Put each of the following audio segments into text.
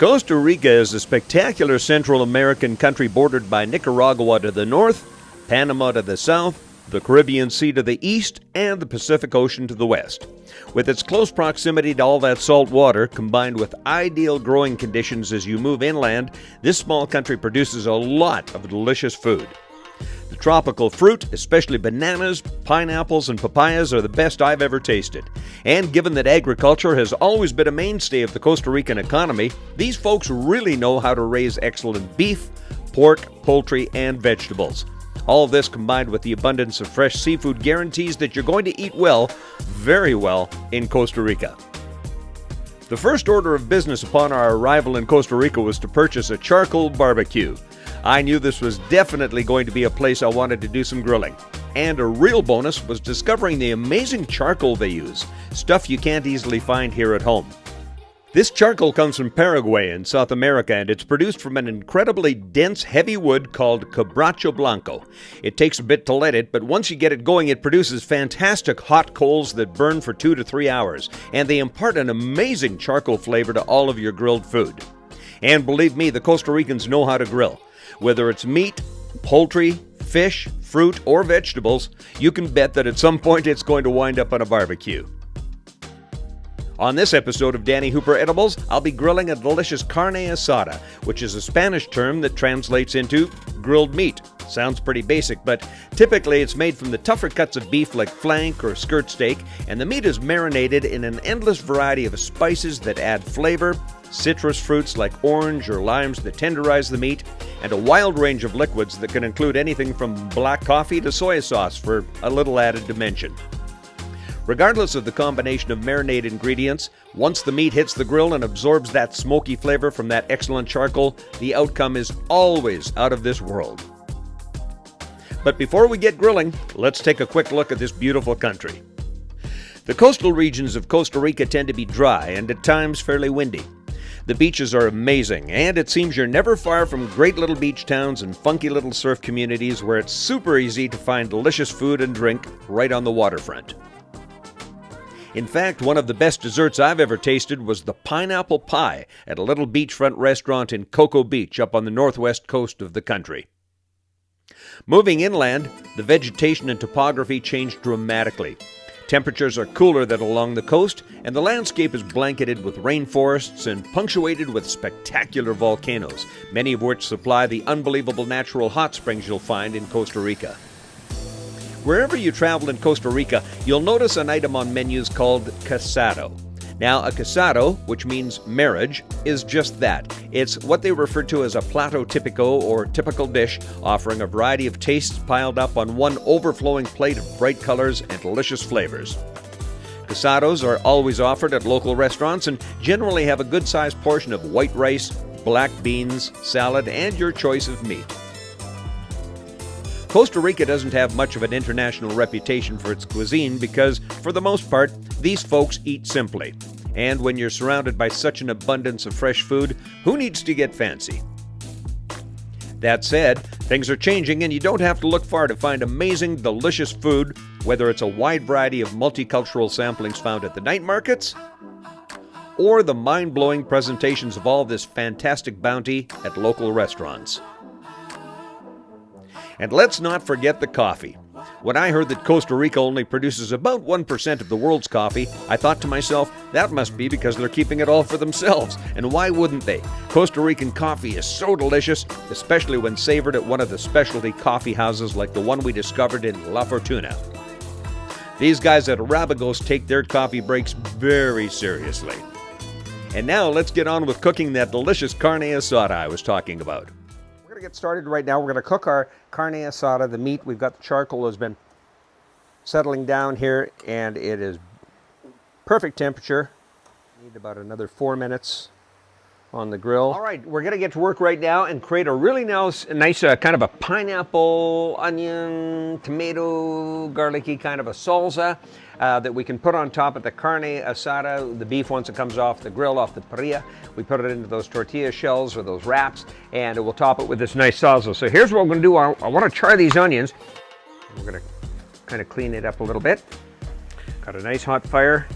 Costa Rica is a spectacular Central American country bordered by Nicaragua to the north, Panama to the south, the Caribbean Sea to the east, and the Pacific Ocean to the west. With its close proximity to all that salt water, combined with ideal growing conditions as you move inland, this small country produces a lot of delicious food. The tropical fruit, especially bananas, pineapples, and papayas, are the best I've ever tasted. And given that agriculture has always been a mainstay of the Costa Rican economy, these folks really know how to raise excellent beef, pork, poultry, and vegetables. All of this combined with the abundance of fresh seafood guarantees that you're going to eat well, very well, in Costa Rica. The first order of business upon our arrival in Costa Rica was to purchase a charcoal barbecue. I knew this was definitely going to be a place I wanted to do some grilling. And a real bonus was discovering the amazing charcoal they use, stuff you can't easily find here at home. This charcoal comes from Paraguay in South America, and it's produced from an incredibly dense, heavy wood called quebracho blanco. It takes a bit to light it, but once you get it going, it produces fantastic hot coals that burn for 2 to 3 hours, and they impart an amazing charcoal flavor to all of your grilled food. And believe me, the Costa Ricans know how to grill. Whether it's meat, poultry, fish, fruit, or vegetables, you can bet that at some point it's going to wind up on a barbecue. On this episode of Danny Hooper Edibles, I'll be grilling a delicious carne asada, which is a Spanish term that translates into grilled meat. Sounds pretty basic, but typically it's made from the tougher cuts of beef like flank or skirt steak, and the meat is marinated in an endless variety of spices that add flavor, citrus fruits like orange or limes that tenderize the meat, and a wild range of liquids that can include anything from black coffee to soy sauce for a little added dimension. Regardless of the combination of marinated ingredients, once the meat hits the grill and absorbs that smoky flavor from that excellent charcoal, the outcome is always out of this world. But before we get grilling, let's take a quick look at this beautiful country. The coastal regions of Costa Rica tend to be dry and at times fairly windy. The beaches are amazing, and it seems you're never far from great little beach towns and funky little surf communities where it's super easy to find delicious food and drink right on the waterfront. In fact, one of the best desserts I've ever tasted was the pineapple pie at a little beachfront restaurant in Cocoa Beach up on the northwest coast of the country. Moving inland, the vegetation and topography changed dramatically. Temperatures are cooler than along the coast, and the landscape is blanketed with rainforests and punctuated with spectacular volcanoes, many of which supply the unbelievable natural hot springs you'll find in Costa Rica. Wherever you travel in Costa Rica, you'll notice an item on menus called casado. Now, a casado, which means marriage, is just that. It's what they refer to as a plato típico, or typical dish, offering a variety of tastes piled up on one overflowing plate of bright colors and delicious flavors. Casados are always offered at local restaurants and generally have a good-sized portion of white rice, black beans, salad, and your choice of meat. Costa Rica doesn't have much of an international reputation for its cuisine because, for the most part, these folks eat simply. And when you're surrounded by such an abundance of fresh food, who needs to get fancy? That said, things are changing and you don't have to look far to find amazing, delicious food, whether it's a wide variety of multicultural samplings found at the night markets, or the mind-blowing presentations of all this fantastic bounty at local restaurants. And let's not forget the coffee. When I heard that Costa Rica only produces about 1% of the world's coffee, I thought to myself, that must be because they're keeping it all for themselves. And why wouldn't they? Costa Rican coffee is so delicious, especially when savored at one of the specialty coffee houses like the one we discovered in La Fortuna. These guys at Arabagos take their coffee breaks very seriously. And now let's get on with cooking that delicious carne asada I was talking about. Get started right now. We're going to cook our carne asada, the meat. We've got the charcoal has been settling down here and it is perfect temperature. Need about another 4 minutes on the grill. All right, we're going to get to work right now and create a really nice kind of a pineapple, onion, tomato, garlicky kind of a salsa that we can put on top of the carne asada, the beef once it comes off the grill, off the parrilla. We put it into those tortilla shells or those wraps, and we'll top it with this nice salsa. So here's what I'm going to do. I want to try these onions. We're going to kind of clean it up a little bit. Got a nice hot fire.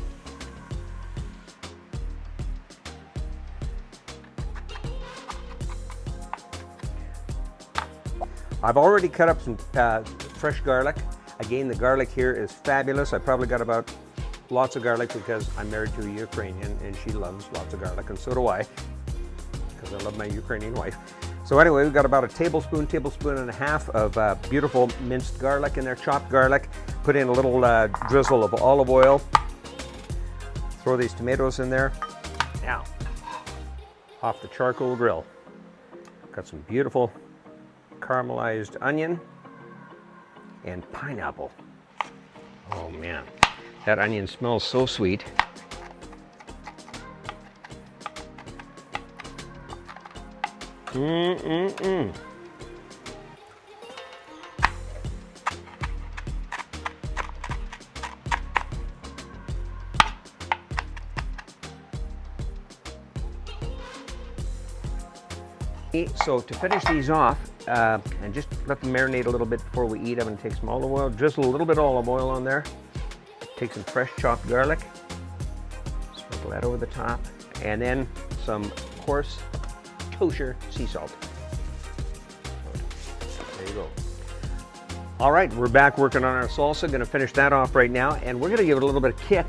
I've already cut up some fresh garlic. Again, the garlic here is fabulous. I probably got about lots of garlic because I'm married to a Ukrainian and she loves lots of garlic, and so do I, because I love my Ukrainian wife. So anyway, we've got about a tablespoon and a half of beautiful minced garlic in there, chopped garlic. Put in a little drizzle of olive oil. Throw these tomatoes in there. Now, off the charcoal grill, got some beautiful caramelized onion and pineapple. Oh man, that onion smells so sweet. So to finish these off, and just let them marinate a little bit before we eat them, and take some olive oil, drizzle a little bit of olive oil on there. Take some fresh chopped garlic, sprinkle that over the top, and then some coarse kosher sea salt. There you go. All right, we're back working on our salsa. Going to finish that off right now, and we're going to give it a little bit of kick.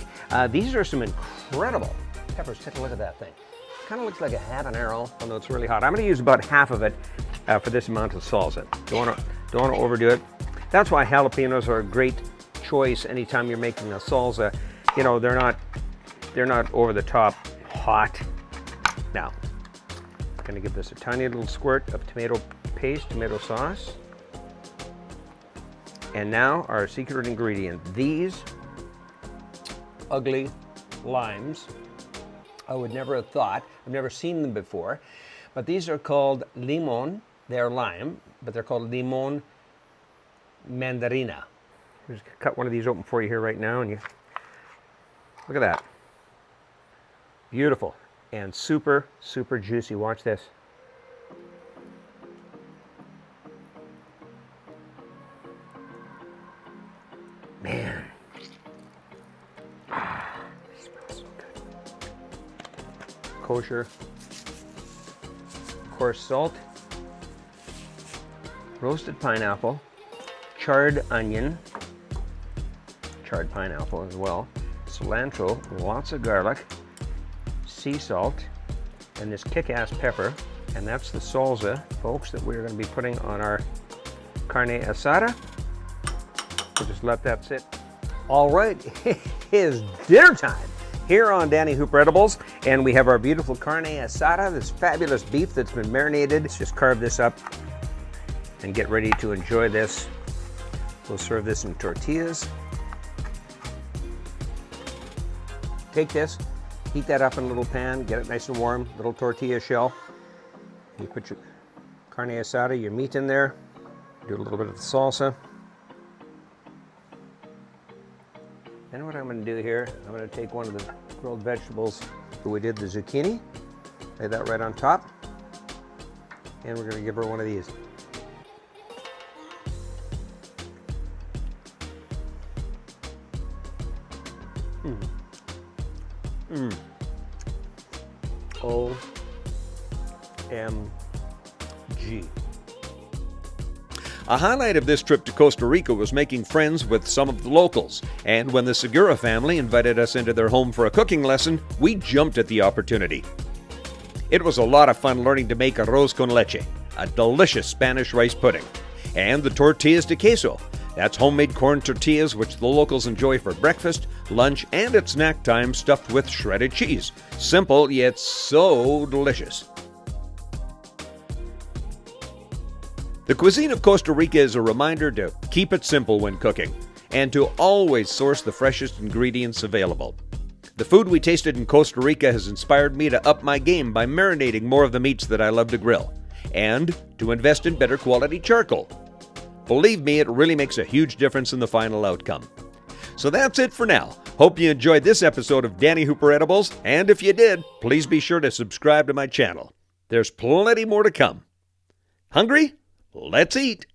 These are some incredible peppers. Take a look at that thing. Kind of looks like a habanero, although it's really hot. I'm going to use about half of it for this amount of salsa. Don't want to overdo it. That's why jalapenos are a great choice anytime you're making a salsa. You know, they're not over the top hot. Now, I'm going to give this a tiny little squirt of tomato paste, tomato sauce. And now our secret ingredient. These ugly limes, I would never have thought. I've never seen them before, but these are called limon. They're lime, but they're called limon mandarina. Just cut one of these open for you here right now, and you look at that. Beautiful and super, super juicy. Watch this. Man. Smells so good. Kosher, coarse salt, roasted pineapple, charred onion, charred pineapple as well, cilantro, lots of garlic, sea salt, and this kick-ass pepper. And that's the salsa, folks, that we're going to be putting on our carne asada. We'll just let that sit. All right, it is dinner time here on Danny Hooper Edibles, and we have our beautiful carne asada, this fabulous beef that's been marinated. Let's just carve this up and get ready to enjoy this. We'll serve this in tortillas. Take this, heat that up in a little pan, get it nice and warm, little tortilla shell. You put your carne asada, your meat in there, do a little bit of the salsa. Then what I'm going to do here, I'm going to take one of the grilled vegetables that we did, the zucchini, lay that right on top, and we're going to give her one of these. OMG. A highlight of this trip to Costa Rica was making friends with some of the locals, and when the Segura family invited us into their home for a cooking lesson, we jumped at the opportunity. It was a lot of fun learning to make arroz con leche, a delicious Spanish rice pudding, and the tortillas de queso. That's homemade corn tortillas which the locals enjoy for breakfast, lunch, and at snack time, stuffed with shredded cheese. Simple, yet so delicious. The cuisine of Costa Rica is a reminder to keep it simple when cooking, and to always source the freshest ingredients available. The food we tasted in Costa Rica has inspired me to up my game by marinating more of the meats that I love to grill, and to invest in better quality charcoal. Believe me, it really makes a huge difference in the final outcome. So that's it for now. Hope you enjoyed this episode of Danny Hooper Edibles, and if you did, please be sure to subscribe to my channel. There's plenty more to come. Hungry? Let's eat!